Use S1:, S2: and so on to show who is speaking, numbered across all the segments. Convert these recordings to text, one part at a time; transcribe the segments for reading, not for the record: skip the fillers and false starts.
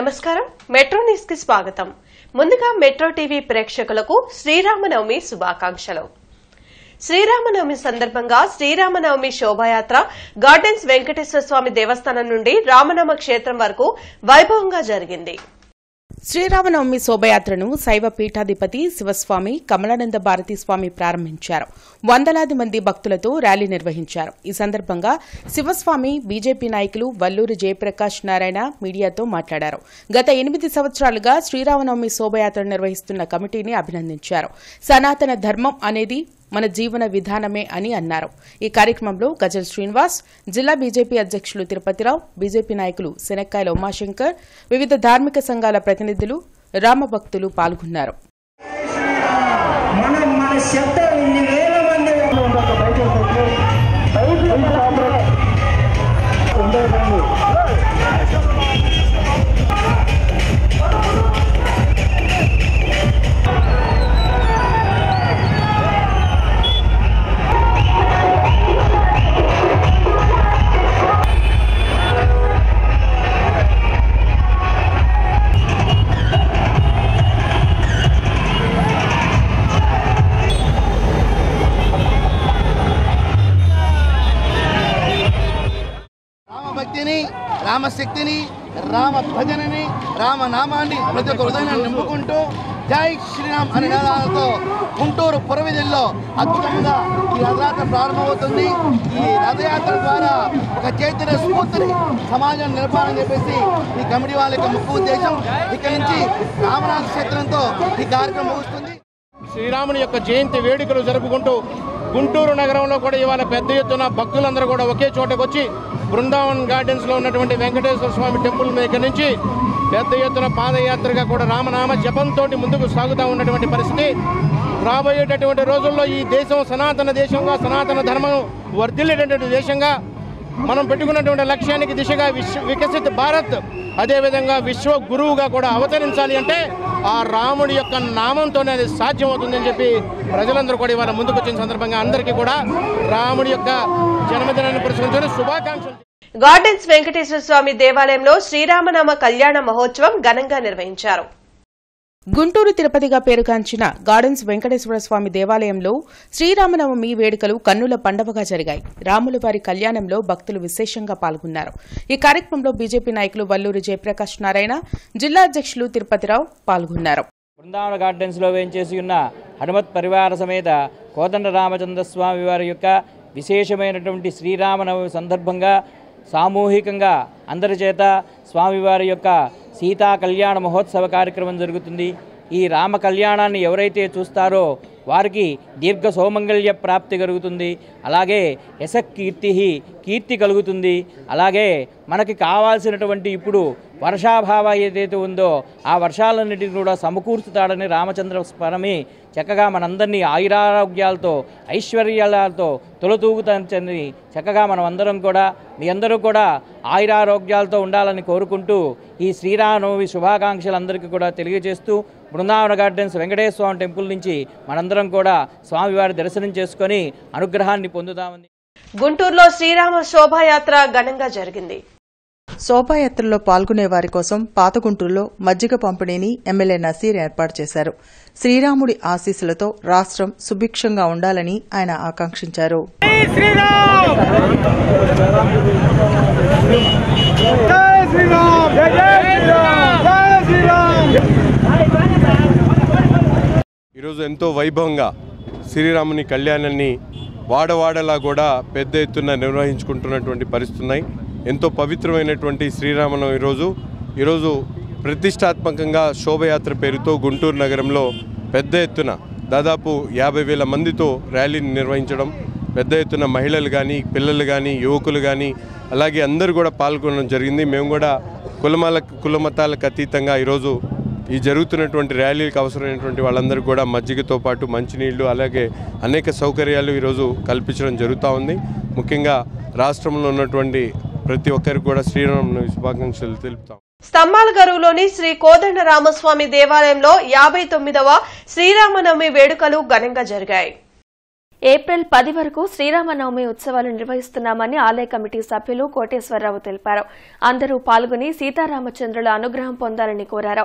S1: నమస్కారం metro news కి స్వాగతం. ముందుగా మెట్రో టీవీ ప్రేక్షకులకు శ్రీరామనవమి శుభాకాంక్షలు. శ్రీరామనవమి సందర్భంగా శ్రీరామనవమి శోభాయాత్ర గార్డెన్స్ వెంకటేశ్వర స్వామి దేవస్థానం నుండి రామనామ క్షేత్రం వరకు వైభవంగా జరిగింది.
S2: శ్రీరామనవమి శోభయాత్రను శైవ పీఠాధిపతి శివస్వామి కమలానంద భారతీ స్వామి ప్రారంభించారు. వందలాది మంది భక్తులతో ర్యాలీ నిర్వహించారు. ఈ సందర్భంగా శివస్వామి బీజేపీ నాయకులు వల్లూరి జయప్రకాష్ నారాయణ మీడియాతో మాట్లాడారు. గత 8 సంవత్సరాలుగా శ్రీరామనవమి శోభయాత్ర నిర్వహిస్తున్న కమిటీని అభినందించారు. సనాతన ధర్మం అనేది మన జీవన విధానమే అని అన్నారు. ఈ కార్యక్రమంలో గజల్ శ్రీనివాస్, జిల్లా బీజేపీ అధ్యక్షులు తిరుపతిరావు, బీజేపీ నాయకులు శనక్కాయల ఉమాశంకర్, వివిధ ధార్మిక సంఘాల ప్రతినిధులు, రామభక్తులు పాల్గొన్నారు.
S3: రామశక్తిని, రామ భజనని, రామనామాన్ని ప్రతి ఒక్క హృదయాన్ని నింపుకుంటూ జై శ్రీరామ్ అనే నినాదాలతో గుంటూరు పురవీధుల్లో అద్భుతంగా ఈ రథయాత్ర ప్రారంభమవుతుంది. ఈ రథయాత్ర ద్వారా ఒక చైతన్య స్ఫూర్తిని సమాజం నిలపాలని చెప్పేసి ఈ కమిటీ వాళ్ళ యొక్క ముఖ్య ఉద్దేశం. ఇక్కడి నుంచి రామనాథ క్షేత్రంతో ఈ కార్యక్రమం ముగుస్తుంది.
S4: శ్రీరాముని యొక్క జయంతి వేడుకలు జరుపుకుంటూ గుంటూరు నగరంలో కూడా ఇవాళ పెద్ద ఎత్తున భక్తులందరూ కూడా ఒకే చోటకు వచ్చి బృందావన్ గార్డెన్స్లో ఉన్నటువంటి వెంకటేశ్వర స్వామి టెంపుల్ దగ్గర నుంచి పెద్ద ఎత్తున పాదయాత్రగా కూడా రామనామ జపంతో ముందుకు సాగుతూ ఉన్నటువంటి పరిస్థితి. రాబోయేటటువంటి రోజుల్లో ఈ దేశం సనాతన దేశంగా, సనాతన ధర్మం వర్ధిల్లేటటువంటి దేశంగా మనం పెట్టుకున్నటువంటి లక్ష్యానికి దిశగా వికసిత భారత్, అదేవిధంగా విశ్వ గురువుగా కూడా అవతరించాలి అంటే ఆ రాముడి యొక్క నామంతోనే అది సాధ్యమవుతుందని చెప్పి ప్రజలందరూ కూడా ఇవాళ ముందుకు వచ్చిన సందర్భంగా అందరికీ కూడా రాముడి యొక్క జన్మదినాన్ని పురస్కరించుకుని శుభాకాంక్షలు.
S1: గార్డెన్స్ వెంకటేశ్వర స్వామి దేవాలయంలో శ్రీరామనామ కళ్యాణ మహోత్సవం ఘనంగా నిర్వహించారు.
S2: గుంటూరు తిరుపతిగా పేరుగాంచిన గార్డెన్స్ వెంకటేశ్వర స్వామి దేవాలయంలో శ్రీరామనవమి వేడుకలు కన్నుల పండవగా జరిగాయి. రాముల వారి కళ్యాణంలో భక్తులు విశేషంగా పాల్గొన్నారు. ఈ కార్యక్రమంలో బీజేపీ నాయకులు వల్లూరి జయప్రకాష్ నారాయణ, జిల్లా అధ్యక్షులు తిరుపతిరావు పాల్గొన్నారు.
S5: బృందావన గార్డెన్స్లో వేంచేసి ఉన్న హనుమత్ పరివార సమేత కోదండ రామచంద్ర స్వామి వారి యొక్క విశేషమైనటువంటి శ్రీరామనవమి సందర్భంగా సామూహికంగా అందరి చేత స్వామివారి యొక్క సీతా కళ్యాణ మహోత్సవ కార్యక్రమం జరుగుతుంది. ఈ రామ కళ్యాణాన్ని ఎవరైతే చూస్తారో వారికి దీర్ఘ సౌమంగళ్య ప్రాప్తి కలుగుతుంది. అలాగే కీర్తి కలుగుతుంది. అలాగే మనకి కావాల్సినటువంటి ఇప్పుడు వర్షాభావ ఏదైతే ఉందో ఆ వర్షాలన్నిటిని కూడా సమకూర్చుతాడని రామచంద్ర స్వామి చక్కగా మనందరినీ ఆయురారోగ్యాలతో ఐశ్వర్యాలతో తొలతూగుతాని చక్కగా మనం అందరం కూడా మీ అందరూ కూడా ఆయురారోగ్యాలతో ఉండాలని కోరుకుంటూ ఈ శ్రీరామనవమి శుభాకాంక్షలు అందరికీ కూడా తెలియజేస్తూ బృందావన గార్డెన్స్ వెంకటేశ్వర స్వామి టెంపుల్ నుంచి మనందరం కూడా స్వామివారి దర్శనం చేసుకుని అనుగ్రహాన్ని పొందుతామని.
S1: గుంటూరులో శ్రీరామ శోభాయాత్ర ఘనంగా జరిగింది.
S6: శోభాయాత్రలో పాల్గొనే వారి కోసం పాతగుంటూరులో మజ్జిగ పంపిణీని ఎమ్మెల్యే నసీర్ ఏర్పాటు చేశారు. శ్రీరాముడి ఆశీస్సులతో రాష్ట్రం సుభిక్షంగా ఉండాలని ఆయన ఆకాంక్షించారు.
S7: ఈరోజు ఎంతో వైభవంగా శ్రీరాముని కళ్యాణాన్ని వాడవాడలా కూడా పెద్ద ఎత్తున నిర్వహించుకుంటున్నటువంటి పరిస్థితులు ఉన్నాయి. ఎంతో పవిత్రమైనటువంటి శ్రీరామనవమి ఈరోజు ప్రతిష్టాత్మకంగా శోభయాత్ర పేరుతో గుంటూరు నగరంలో పెద్ద ఎత్తున దాదాపు 50,000 మందితో ర్యాలీని నిర్వహించడం, పెద్ద ఎత్తున మహిళలు కానీ, పిల్లలు కానీ, యువకులు కానీ అలాగే అందరూ కూడా పాల్గొనడం జరిగింది. మేము కూడా కులమతాలకు అతీతంగా ఈరోజు ఈ జరుగుతున్నటువంటి ర్యాలీలకు అవసరమైనటువంటి వాళ్ళందరూ కూడా మజ్జిగతో పాటు మంచినీళ్లు అలాగే అనేక సౌకర్యాలు ఈరోజు కల్పించడం జరుగుతూ ఉంది. ముఖ్యంగా రాష్ట్రంలో ఉన్నటువంటి ప్రతి ఒక్కరికి కూడా శ్రీరామనవమి శుభాకాంక్షలు తెలుపుతాం.
S1: స్తంభాలగరువులోని శ్రీ కోదండ రామస్వామి దేవాలయంలో 59వ శ్రీరామనవమి వేడుకలు ఘనంగా జరిగాయి.
S8: ఏప్రిల్ 10 వరకు శ్రీరామనవమి ఉత్సవాలు నిర్వహిస్తున్నామని ఆలయ కమిటీ సభ్యులు కోటేశ్వరరావు తెలిపారు. అందరూ పాల్గొని సీతారామచంద్రుల అనుగ్రహం పొందాలని కోరారు.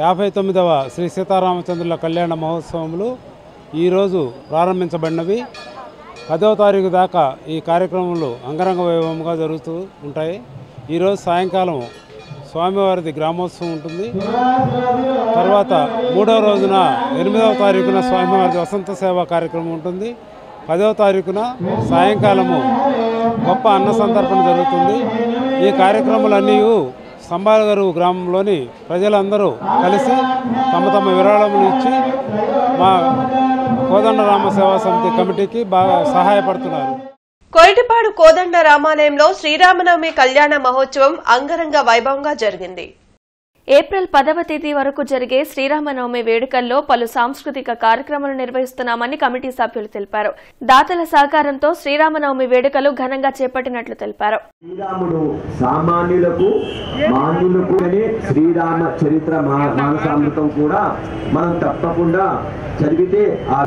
S9: యాభై 59వ శ్రీ సీతారామచంద్రుల కళ్యాణ మహోత్సవములు ఈరోజు ప్రారంభించబడినవి. 10వ తారీఖు దాకా ఈ కార్యక్రమాలు అంగరంగ వైభవంగా జరుగుతూ ఉంటాయి. ఈరోజు సాయంకాలం స్వామివారిది గ్రామోత్సవం ఉంటుంది. తర్వాత 3వ రోజున 8వ తారీఖున స్వామివారిది వసంత సేవా కార్యక్రమం ఉంటుంది. 10వ తారీఖున సాయంకాలము గొప్ప అన్న సంతర్పణ జరుగుతుంది. ఈ కార్యక్రమాలన్నీ సంబాలగరు గ్రామంలోని ప్రజలందరూ కలిసి తమ తమ విరాళములు ఇచ్చి మా కోదండరామ సేవా సమితి కమిటీకి బాగా సహాయపడుతున్నారు.
S1: కొరటిపాడు కోదండ రామాలయంలో శ్రీరామనవమి కళ్యాణ మహోత్సవం అంగరంగ వైభవంగా జరిగింది.
S8: ఏప్రిల్ 10వ తేదీ వరకు జరిగే శ్రీరామనవమి వేడుకల్లో పలు సాంస్కృతిక కార్యక్రమాలు నిర్వహిస్తున్నామని కమిటీ సభ్యులు తెలిపారు. దాతల సహకారంతో శ్రీరామనవమి వేడుకలు ఘనంగా చేపట్టినట్లు తెలిపారు.
S10: శ్రీరాముడు సామాన్యులకు మాన్యులకు శ్రీరామ చరిత్ర మానసామృతం కూడా మనం తప్పకుండా చదివితే ఆ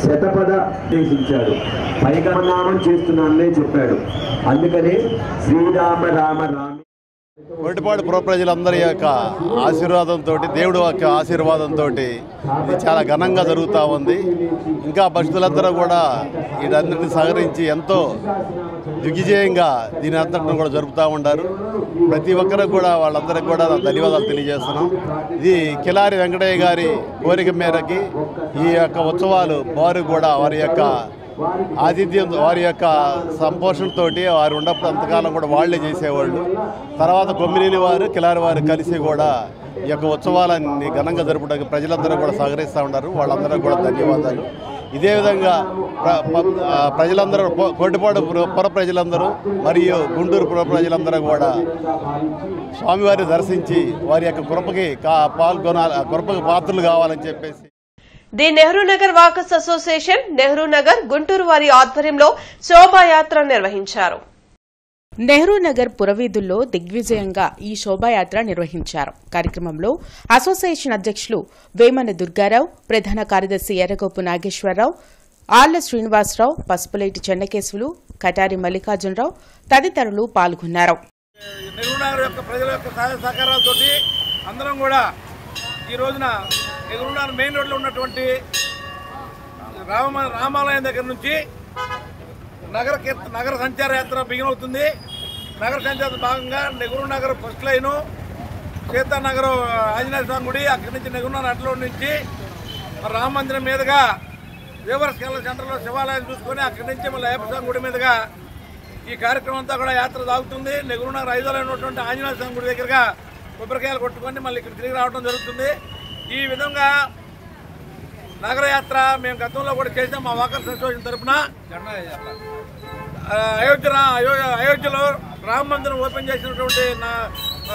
S10: శతపథ దేశించాడు. పైగమనామం చేస్తున్నానని చెప్పాడు. అందుకనే శ్రీరామ రామ రామ.
S3: కొరటిపాడు పుర ప్రజలందరి యొక్క ఆశీర్వాదంతో, దేవుడు యొక్క ఆశీర్వాదంతో ఇది చాలా ఘనంగా జరుగుతూ ఉంది. ఇంకా భక్తులందరూ కూడా వీటన్నిటిని సహకరించి ఎంతో దిగ్విజయంగా దీని అంతటిని కూడా జరుపుతూ ఉంటారు. ప్రతి ఒక్కరికి కూడా వాళ్ళందరికీ కూడా ధన్యవాదాలు తెలియజేస్తున్నాం. ఇది కిలారి వెంకటయ్య గారి కోరిక మేరకి ఈ యొక్క ఉత్సవాలు వారు కూడా వారి యొక్క ఆతిథ్యం, వారి యొక్క సంపోషణతో వారు ఉన్నప్పుడు అంతకాలం కూడా వాళ్లే చేసేవాళ్ళు. తర్వాత కొమ్మినేని వారు కిలారి వారు కలిసి కూడా ఈ యొక్క ఉత్సవాలన్నీ ఘనంగా జరుపుకోవడానికి ప్రజలందరూ కూడా సహకరిస్తూ ఉంటారు. వాళ్ళందరూ కూడా ధన్యవాదాలు. ఇదే విధంగా ప్రజలందరూ, కొరటిపాడు పుర ప్రజలందరూ మరియు గుంటూరు పుర ప్రజలందరూ కూడా స్వామివారిని దర్శించి వారి యొక్క కృపకి కృపకి పాత్రలు కావాలని చెప్పేసి
S1: the Nehru Nagar walkers association Nehru Nagar Guntur వారి ఆధ్వర్యంలో శోభాయాత్ర నిర్వహించారు.
S2: నెహ్రూ నగర్ పురవీధుల్లో దిగ్విజయంగా ఈ శోభాయాత్ర నిర్వహించారు. కార్యక్రమంలో అసోసియేషన్ అధ్యక్షులు వేమన దుర్గారావు, ప్రధాన కార్యదర్శి ఎర్రగోపు నాగేశ్వరరావు, ఆళ్ల శ్రీనివాసరావు, పసుపులేటి చెన్నకేశవులు, కటారి మల్లికార్జునరావు తదితరులు పాల్గొన్నారు.
S11: నెహ్రూ నగర్ యొక్క ప్రజల యొక్క సహాయ సహకారాలతో అందరం కూడా ఈ రోజున నెహ్రూ నగర్ మెయిన్ రోడ్లో ఉన్నటువంటి రామాలయం దగ్గర నుంచి నగర సంచార యాత్ర బిగిన్ అవుతుంది. నగర సంచార భాగంగా నెహ్రూ నగర్ ఫస్ట్ లైను, సీతానగర్ ఆంజనేయ స్వామి గుడి, అక్కడి నుంచి నెహ్రూ నగర్ అట్ల నుంచి రామ మందిరం మీదుగా వేవర్స్ కేరళ సెంటర్లో శివాలయం చూసుకొని అక్కడి నుంచి మళ్ళీ అయ్యప్ప స్వామి గుడి మీదుగా ఈ కార్యక్రమం అంతా కూడా యాత్ర సాగుతుంది. నెహ్రూ నగర్ 5లో ఉన్నటువంటి ఆంజనేయ స్వామి గుడి దగ్గరగా కొబ్బరికాయలు కొట్టుకొని మళ్ళీ ఇక్కడ తిరిగి రావడం జరుగుతుంది. ఈ విధంగా నగరయాత్ర మేము గతంలో కూడా చేసాం. మా వాకర్స్ అసోసియేషన్ తరఫున అయోధ్యలో రామ మందిరం ఓపెన్ చేసినటువంటి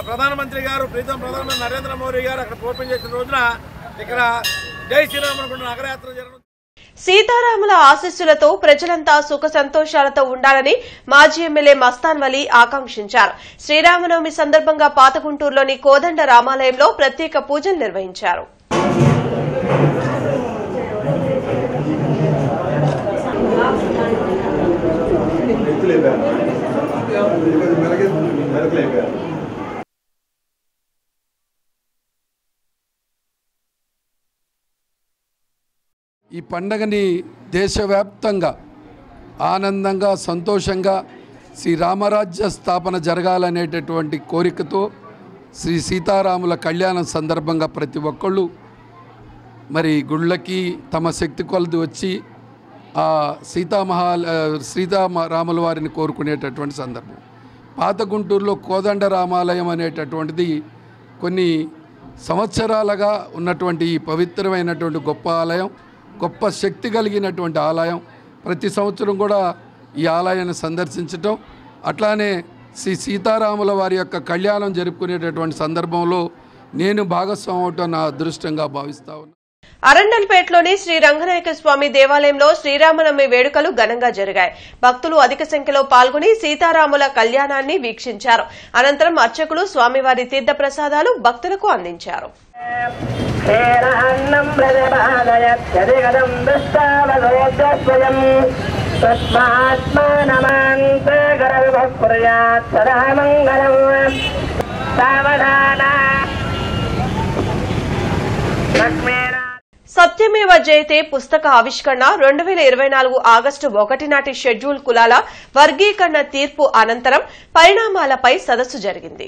S11: ప్రధానమంత్రి గారు, ప్రీతం ప్రధానమంత్రి నరేంద్ర మోదీ గారు అక్కడ ఓపెన్ చేసిన రోజున ఇక్కడ జై శ్రీరామ్ అనుకుంటున్న నగరయాత్ర జరగడం.
S1: సీతారాముల ఆశీస్సులతో ప్రజలంతా సుఖ సంతోషాలతో ఉండాలని మాజీ ఎమ్మెల్యే మస్తాన్ వలీ ఆకాంక్షించారు. శ్రీరామనవమి సందర్భంగా పాతగుంటూరులోని కోదండ రామాలయంలో ప్రత్యేక పూజలు నిర్వహించారు.
S12: ఈ పండగని దేశవ్యాప్తంగా ఆనందంగా, సంతోషంగా శ్రీరామరాజ్య స్థాపన జరగాలనేటటువంటి కోరికతో శ్రీ సీతారాముల కళ్యాణం సందర్భంగా ప్రతి ఒక్కళ్ళు మరి గుళ్ళకి తమ శక్తి కొలది వచ్చి ఆ సీతారాముల వారిని కోరుకునేటటువంటి సందర్భం. పాత గుంటూరులో కోదండ రామాలయం అనేటటువంటిది కొన్ని సంవత్సరాలుగా ఉన్నటువంటి ఈ పవిత్రమైనటువంటి గొప్ప ఆలయం, గొప్ప శక్తి కలిగినటువంటి ఆలయం. ప్రతి సంవత్సరం కూడా ఈ ఆలయాన్ని సందర్శించటం, అట్లానే శ్రీ సీతారాముల వారి యొక్క కళ్యాణం జరుపుకునేటటువంటి సందర్భంలో నేను భాగస్వామి అవటం నా అదృష్టంగా భావిస్తా ఉన్నాను.
S1: అరండల్పేటలోని శ్రీ రంగనాయక స్వామి దేవాలయంలో శ్రీరామనవమి వేడుకలు ఘనంగా జరిగాయి. భక్తులు అధిక సంఖ్యలో పాల్గొని సీతారాముల కళ్యాణాన్ని వీక్షించారు. అనంతరం అర్చకులు స్వామివారి తీర్థ ప్రసాదాలు భక్తులకు అందించారు. సత్యమేవ జయతే పుస్తక ఆవిష్కరణ 2024 ఆగస్టు 1 నాటి షెడ్యూల్ కులాల వర్గీకరణ తీర్పు అనంతరం పరిణామాలపై సదస్సు జరిగింది.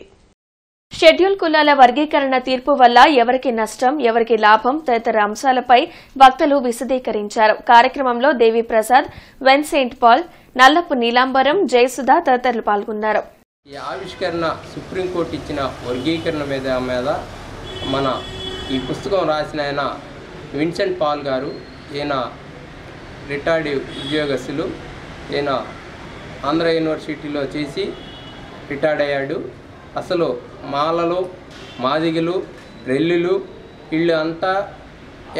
S8: షెడ్యూల్ కులాల వర్గీకరణ తీర్పు వల్ల ఎవరికి నష్టం, ఎవరికి లాభం తదితర అంశాలపై వక్తలు విశదీకరించారు. కార్యక్రమంలో దేవి ప్రసాద్, వెన్ సెయింట్ పాల్, నల్లపు నీలాంబరం, జయసుధ తదితరులు పాల్గొన్నారు.
S13: ఈ ఆవిష్కరణ సుప్రీంకోర్టు ఇచ్చిన వర్గీకరణ మీద మన ఈ పుస్తకం రాసిన ఆయన విన్సెంట్ పాల్ గారు, ఈయన రిటైర్డ్ ఉద్యోగస్తులు, ఈయన ఆంధ్ర యూనివర్సిటీలో చేసి రిటైర్డ్ అయ్యాడు. అసలు మాలలు, మాదిగలు, రెల్లులు వీళ్ళు అంతా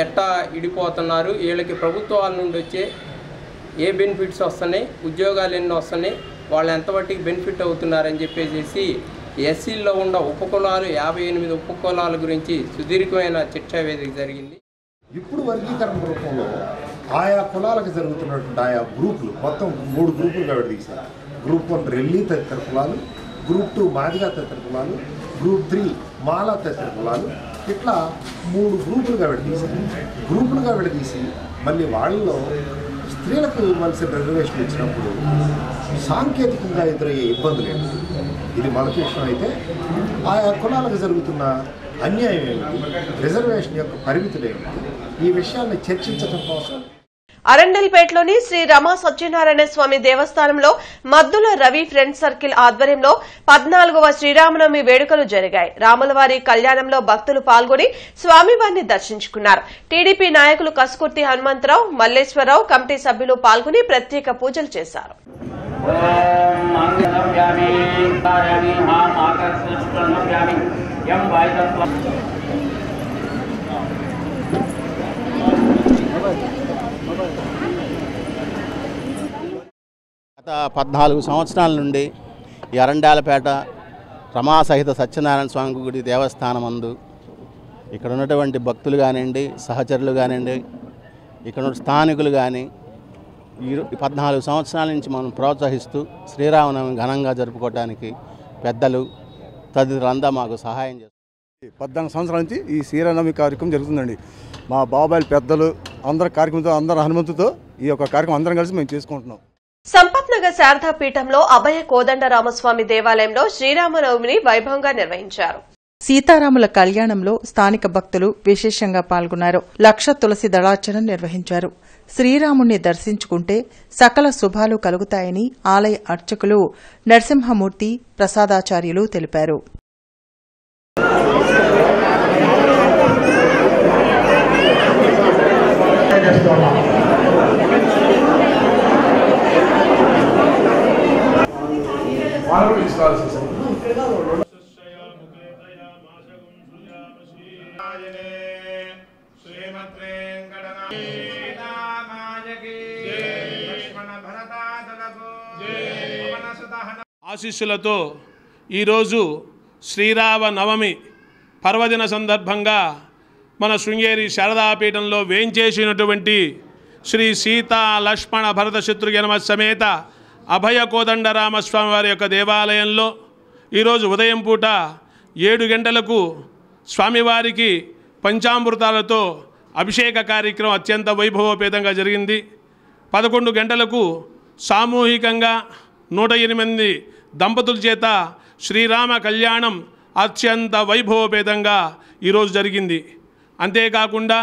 S13: ఎట్టా ఇడిపోతున్నారు, వీళ్ళకి ప్రభుత్వాల నుండి వచ్చే ఏ బెనిఫిట్స్ వస్తున్నాయి, ఉద్యోగాలు ఎన్ని వస్తున్నాయి, వాళ్ళు ఎంతవరకు బెనిఫిట్ అవుతున్నారని చెప్పేసి ఎస్సీల్లో ఉన్న ఉపకులాలు 58 ఉపకులాల గురించి సుదీర్ఘమైన చర్చా వేదిక జరిగింది.
S14: ఇప్పుడు వర్గీకరణ రూపంలో ఆయా కులాలకు జరుగుతున్నటువంటి ఆయా గ్రూపులు మొత్తం 3 గ్రూపులుగా విడదీశారు. గ్రూప్ 1 రెల్లి తదితర కులాలు, గ్రూప్ 2 మాదిగా తదితర కులాలు, గ్రూప్ 3 మాలా తదితర కులాలు, ఇట్లా 3 గ్రూపులుగా విడదీశారు. గ్రూపులుగా విడదీసి మళ్ళీ వాళ్ళలో స్త్రీలకు ఇవ్వాల్సిన రిజర్వేషన్ ఇచ్చినప్పుడు సాంకేతికంగా ఎదురయ్యే ఇబ్బందులు ఏంటి, ఇది మొదటి విషయం. అయితే ఆయా కులాలకు జరుగుతున్న అన్యాయం ఏమిటి, రిజర్వేషన్ యొక్క పరిమితులు ఏమిటి, ఈ విషయాన్ని చర్చించడం కోసం
S1: అరండల్పేటలోని శ్రీ రమా సత్యనారాయణ స్వామి దేవస్థానంలో మద్దుల రవి ఫ్రెండ్స్ సర్కిల్ ఆధ్వర్యంలో 14వ శ్రీరామనవమి వేడుకలు జరిగాయి. రాములవారి కళ్యాణంలో భక్తులు పాల్గొని స్వామివారిని దర్శించుకున్నారు. టీడీపీ నాయకులు కసుకుర్తి హనుమంతరావు, మల్లేశ్వరరావు, కమిటీ సభ్యులు పాల్గొని ప్రత్యేక పూజలు చేశారు.
S15: గత 14 సంవత్సరాల నుండి ఈ అరండాలపేట రమాసహిత సత్యనారాయణ స్వామి గుడి దేవస్థానం అందు ఇక్కడ ఉన్నటువంటి భక్తులు కానివ్వండి, సహచరులు కానివ్వండి, ఇక్కడ ఉన్న స్థానికులు కానీ ఈ 14 సంవత్సరాల నుంచి మనం ప్రోత్సహిస్తూ శ్రీరామనవమి ఘనంగా జరుపుకోవడానికి పెద్దలు తదితరులంతా మాకు సహాయం చేస్తారు.
S16: 14 సంవత్సరాల నుంచి ఈ శ్రీరామనవమి కార్యక్రమం జరుగుతుందండి. మా బాబాయిల పెద్దలు అందరి కార్యక్రమంతో, అందరి హనుమంతుతో ఈ యొక్క కార్యక్రమం అందరం కలిసి మేము చేసుకుంటున్నాం.
S1: సంపత్ నగర్ శారదా పీఠంలో అభయ కోదండరామస్వామి దేవాలయంలో శ్రీరామనవమిని వైభవంగా నిర్వహించారు.
S6: సీతారాముల కళ్యాణంలో స్థానిక భక్తులు విశేషంగా పాల్గొన్నారు. 1,00,000 తులసి దళార్చన నిర్వహించారు. శ్రీరాముణ్ణి దర్శించుకుంటే సకల శుభాలు కలుగుతాయని ఆలయ అర్చకులు నరసింహమూర్తి ప్రసాదాచార్యులు తెలిపారు.
S17: ఆశీస్సులతో ఈరోజు శ్రీరామ నవమి పర్వదిన సందర్భంగా మన శృంగేరి శారదాపీఠంలో వేంచేసినటువంటి శ్రీ సీతా లక్ష్మణ భరత శత్రుఘ్న సమేత అభయ కోదండరామస్వామి వారి యొక్క దేవాలయంలో ఈరోజు ఉదయం పూట 7 గంటలకు స్వామివారికి పంచామృతాలతో అభిషేక కార్యక్రమం అత్యంత వైభవోపేతంగా జరిగింది. 11 గంటలకు సామూహికంగా 108 దంపతుల చేత శ్రీరామ కళ్యాణం అత్యంత వైభవోపేతంగా ఈరోజు జరిగింది. అంతేకాకుండా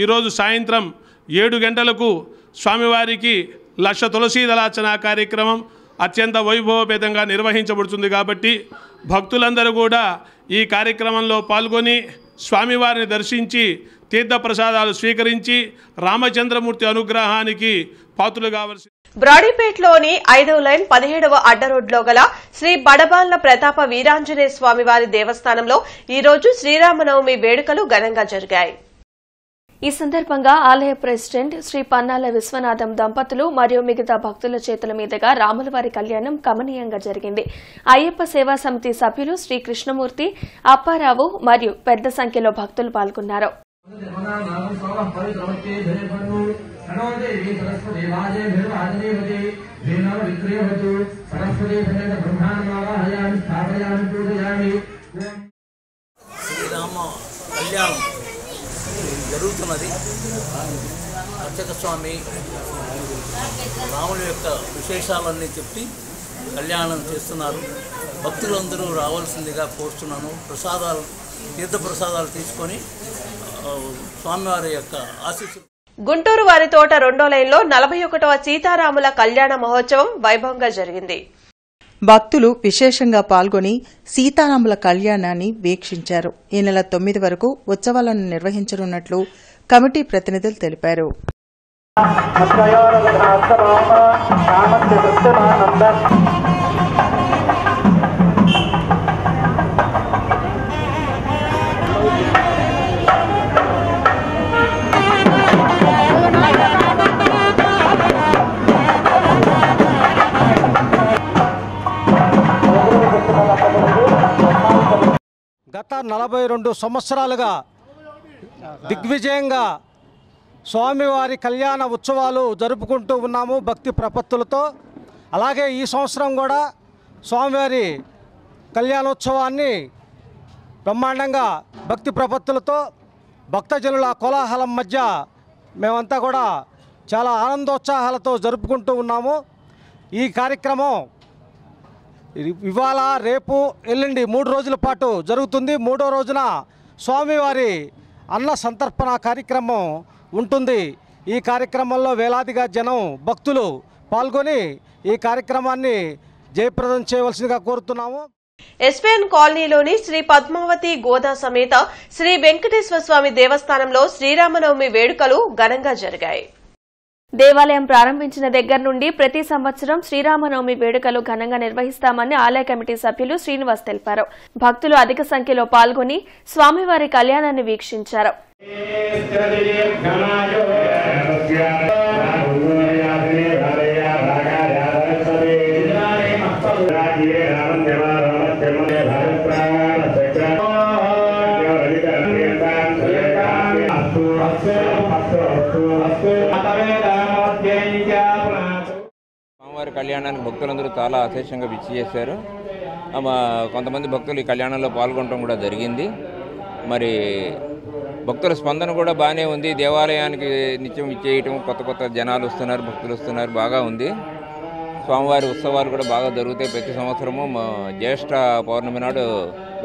S17: ఈరోజు సాయంత్రం 7 గంటలకు స్వామివారికి 1,00,000 తులసీ దళార్చన కార్యక్రమం అత్యంత వైభవోపేతంగా నిర్వహించబడుతుంది. కాబట్టి భక్తులందరూ కూడా ఈ కార్యక్రమంలో పాల్గొని స్వామివారిని దర్శించి తీర్థప్రసాదాలు స్వీకరించి రామచంద్రమూర్తి అనుగ్రహానికి పాత్రులు కావాల్సి.
S1: బ్రాడీపేటలోని 5వ లైన్ 17వ అడ్డరోడ్లో గల శ్రీ బడబాల ప్రతాప వీరాంజనేయ స్వామివారి దేవస్థానంలో ఈరోజు శ్రీరామనవమి వేడుకలు ఘనంగా జరిగాయి.
S8: ఈ సందర్భంగా ఆలయ ప్రెసిడెంట్ శ్రీ పన్నాల విశ్వనాథం దంపతులు మరియు మిగతా భక్తుల చేతుల మీదుగా రాములవారి కళ్యాణం కమనీయంగా జరిగింది. అయ్యప్ప సేవా సమితి సభ్యులు శ్రీ కృష్ణమూర్తి, అప్పారావు మరియు పెద్ద సంఖ్యలో భక్తులు పాల్గొన్నారు.
S18: శ్రీరామ కళ్యాణం జరుగుతున్నది. అర్చక స్వామి రాముల యొక్క విశేషాలన్నీ చెప్పి కళ్యాణం చేస్తున్నారు. భక్తులందరూ రావాల్సిందిగా కోరుతున్నాను. ప్రసాదాలు, తీర్థ ప్రసాదాలు తీసుకొని స్వామివారి యొక్క ఆశీస్సులు.
S1: గుంటూరు వారి తోట 2వ లైన్లో 41వ సీతారాముల కళ్యాణ మహోత్సవం వైభవంగా జరిగింది.
S6: భక్తులు విశేషంగా పాల్గొని సీతారాముల కళ్యాణాన్ని వీక్షించారు. ఈ నెల 9 వరకు ఉత్సవాలను నిర్వహించనున్నట్లు కమిటీ ప్రతినిధులు తెలిపారు.
S19: గత 42 సంవత్సరాలుగా దిగ్విజయంగా స్వామివారి కళ్యాణ ఉత్సవాలు జరుపుకుంటూ ఉన్నాము భక్తి ప్రపత్తులతో. అలాగే ఈ సంవత్సరం కూడా స్వామివారి కళ్యాణోత్సవాన్ని బ్రహ్మాండంగా భక్తి ప్రపత్తులతో భక్తజనుల కోలాహలం మధ్య మేమంతా కూడా చాలా ఆనందోత్సాహాలతో జరుపుకుంటూ ఉన్నాము. ఈ కార్యక్రమం ఇవాళ, రేపు, ఎల్లుండి 3 రోజుల పాటు జరుగుతుంది. 3వ రోజున స్వామివారి అన్న సంతర్పణ కార్యక్రమం ఉంటుంది. ఈ కార్యక్రమంలో వేలాదిగా జనం భక్తులు పాల్గొని ఈ కార్యక్రమాన్ని జయప్రదం చేయవలసిందిగా కోరుతున్నాము.
S1: ఎస్పీఎన్ కాలనీలోని శ్రీ పద్మావతి గోదా సమేత శ్రీ వెంకటేశ్వర స్వామి దేవస్థానంలో శ్రీరామనవమి వేడుకలు ఘనంగా జరిగాయి.
S8: దేవాలయం ప్రారంభించిన దగ్గర నుండి ప్రతి సంవత్సరం శ్రీరామనవమి వేడుకలు ఘనంగా నిర్వహిస్తామని ఆలయ కమిటీ సభ్యులు శ్రీనివాస్ తెలిపారు. భక్తులు అధిక సంఖ్యలో పాల్గొని స్వామివారి కళ్యాణాన్ని వీక్షించారు.
S20: స్వామివారి కళ్యాణానికి భక్తులందరూ చాలా అశేషంగా విచ్చేశారు. కొంతమంది భక్తులు ఈ కళ్యాణంలో పాల్గొనడం కూడా జరిగింది. మరి భక్తుల స్పందన కూడా బాగానే ఉంది. దేవాలయానికి నిత్యం ఇచ్చేయటం, కొత్త కొత్త జనాలు వస్తున్నారు, భక్తులు వస్తున్నారు, బాగా ఉంది. స్వామివారి ఉత్సవాలు కూడా బాగా జరుగుతాయి. ప్రతి సంవత్సరము జ్యేష్ఠ పౌర్ణమి నాడు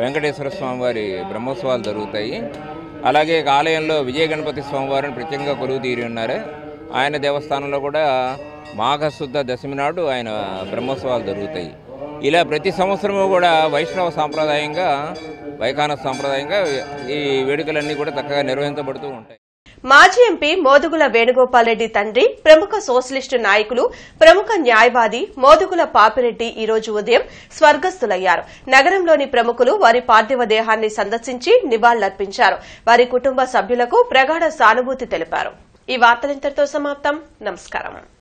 S20: వెంకటేశ్వర స్వామివారి బ్రహ్మోత్సవాలు జరుగుతాయి. అలాగే ఆలయంలో విజయ గణపతి స్వామివారిని ప్రత్యేకంగా కొలువు తీరి ఉన్నారు. ఆయన దేవస్థానంలో కూడా మాఘశుద్ధ దశమి నాడు ఆయన బ్రహ్మోత్సవాలు జరుగుతాయి. ఇలా ప్రతి సంవత్సరము కూడా వైష్ణవ సాంప్రదాయంగా, వైఖాన సాంప్రదాయంగా ఈ వేడుకలన్నీ కూడా చక్కగా నిర్వహించబడుతూ ఉంటాయి.
S1: మాజీ ఎంపీ మోదుగుల వేణుగోపాల్ రెడ్డి తండ్రి, ప్రముఖ సోషలిస్టు నాయకులు, ప్రముఖ న్యాయవాది మోదుగుల పాపిరెడ్డి ఈ రోజు ఉదయం స్వర్గస్థులయ్యారు. నగరంలోని ప్రముఖులు వారి పార్థివ దేహాన్ని సందర్శించి నివాళులర్పించారు. వారి కుటుంబ సభ్యులకు ప్రగాఢ సానుభూతి తెలిపారు. ఈ వార్తలింతటితో సమాప్తం. నమస్కారం.